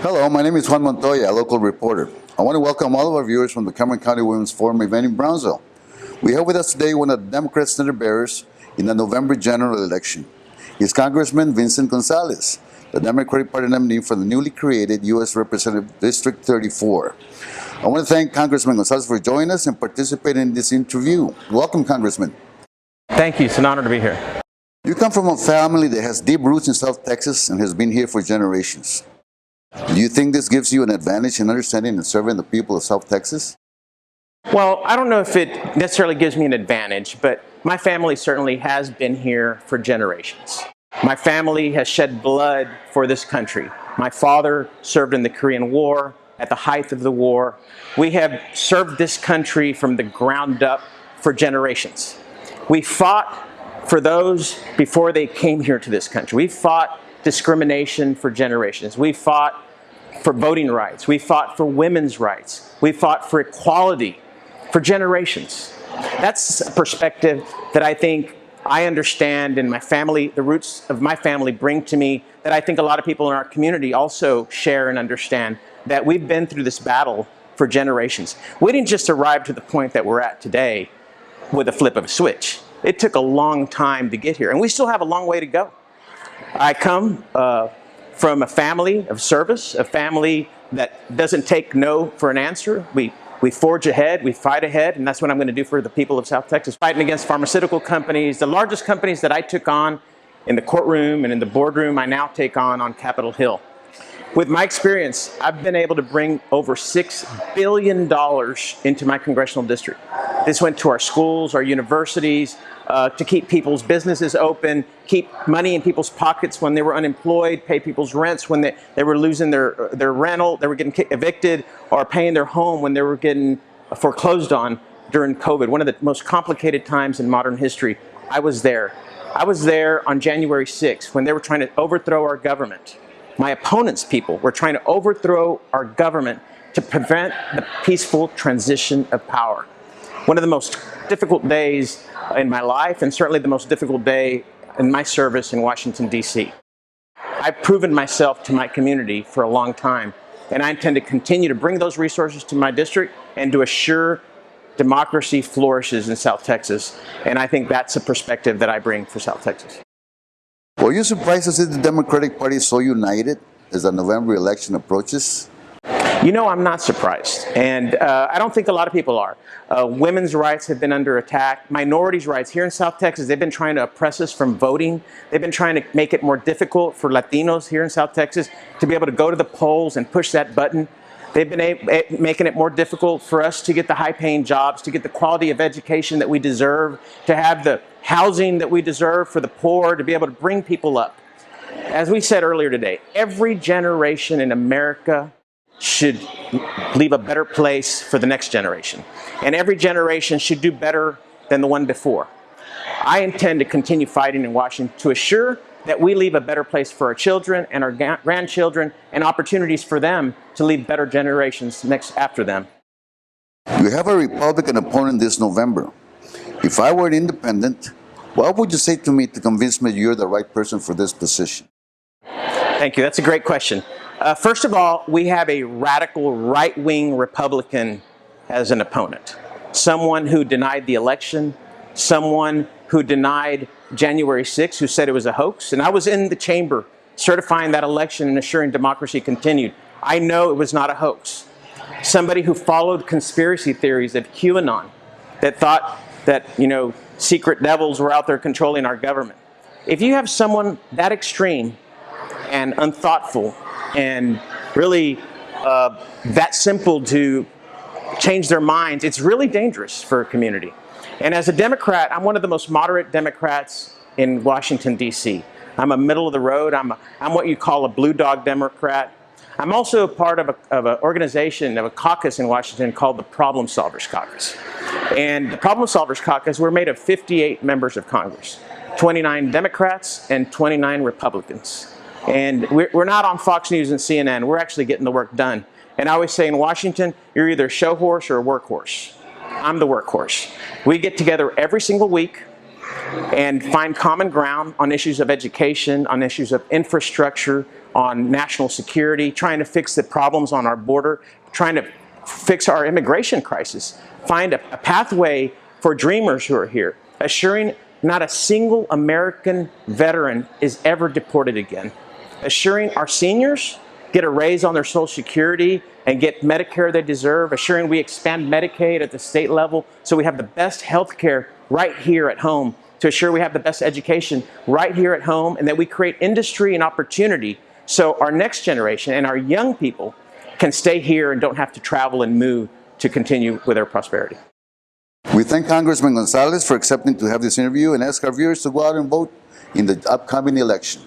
Hello, my name is Juan Montoya, a local reporter. I want to welcome all of our viewers from the Cameron County Women's Forum event in Brownsville. We have with us today one of the Democrat senator bearers in the November general election. He's Congressman Vicente Gonzalez, the Democratic Party nominee for the newly created U.S. Representative District 34. I want to thank Congressman Gonzalez for joining us and participating in this interview. Welcome, Congressman. Thank you. It's an honor to be here. You come from a family that has deep roots in South Texas and has been here for generations. Do you think this gives you an advantage in understanding and serving the people of South Texas? Well, I don't know if it necessarily gives me an advantage, but my family certainly has been here for generations. My family has shed blood for this country. My father served in the Korean War, at the height of the war. We have served this country from the ground up for generations. We fought for those before they came here to this country. We fought discrimination for generations. We fought for voting rights. We fought for women's rights. We fought for equality for generations. That's a perspective that I think I understand, and my family, the roots of my family bring to me, that I think a lot of people in our community also share and understand, that we've been through this battle for generations. We didn't just arrive to the point that we're at today with a flip of a switch. It took a long time to get here, and we still have a long way to go. I come from a family of service, a family that doesn't take no for an answer. We forge ahead, we fight ahead, and that's what I'm going to do for the people of South Texas. Fighting against pharmaceutical companies, the largest companies that I took on in the courtroom and in the boardroom, I now take on Capitol Hill. With my experience, I've been able to bring over $6 billion into my congressional district. This went to our schools, our universities, to keep people's businesses open, keep money in people's pockets when they were unemployed, pay people's rents when they were losing their rental, they were getting evicted, or paying their home when they were getting foreclosed on during COVID. One of the most complicated times in modern history. I was there. I was there on January 6th when they were trying to overthrow our government. My opponents' people were trying to overthrow our government to prevent the peaceful transition of power. One of the most difficult days in my life, and certainly the most difficult day in my service in Washington, D.C. I've proven myself to my community for a long time, and I intend to continue to bring those resources to my district and to assure democracy flourishes in South Texas. And I think that's a perspective that I bring for South Texas. Were you surprised to see the Democratic Party so united as the November election approaches? You know, I'm not surprised, and I don't think a lot of people are. Women's rights have been under attack. Minorities' rights here in South Texas, they've been trying to oppress us from voting. They've been trying to make it more difficult for Latinos here in South Texas to be able to go to the polls and push that button. They've been making it more difficult for us to get the high-paying jobs, to get the quality of education that we deserve, to have the housing that we deserve for the poor, to be able to bring people up. As we said earlier today, every generation in America should leave a better place for the next generation. And every generation should do better than the one before. I intend to continue fighting in Washington to assure that we leave a better place for our children and our grandchildren, and opportunities for them to leave better generations after them. You have a Republican opponent this November. If I were an independent, what would you say to me to convince me you're the right person for this position? Thank you. That's a great question. First of all, we have a radical right-wing Republican as an opponent. Someone who denied the election, someone who denied January 6th, who said it was a hoax. And I was in the chamber certifying that election and assuring democracy continued. I know it was not a hoax. Somebody who followed conspiracy theories of QAnon, that thought that, secret devils were out there controlling our government. If you have someone that extreme and unthoughtful and really that simple to change their minds, it's really dangerous for a community. And as a Democrat, I'm one of the most moderate Democrats in Washington, D.C. I'm a middle of the road. I'm what you call a blue dog Democrat. I'm also a part of an organization, of a caucus in Washington called the Problem Solvers Caucus. And the Problem Solvers Caucus, we're made of 58 members of Congress, 29 Democrats and 29 Republicans. And we're not on Fox News and CNN. We're actually getting the work done. And I always say in Washington, you're either a show horse or a workhorse. I'm the workhorse. We get together every single week. and find common ground on issues of education, on issues of infrastructure, on national security, trying to fix the problems on our border, trying to fix our immigration crisis, find a pathway for dreamers who are here, assuring not a single American veteran is ever deported again, assuring our seniors get a raise on their Social Security and get Medicare they deserve, assuring we expand Medicaid at the state level so we have the best health care right here at home, to assure we have the best education right here at home, and that we create industry and opportunity so our next generation and our young people can stay here and don't have to travel and move to continue with their prosperity. We thank Congressman Gonzalez for accepting to have this interview and ask our viewers to go out and vote in the upcoming election.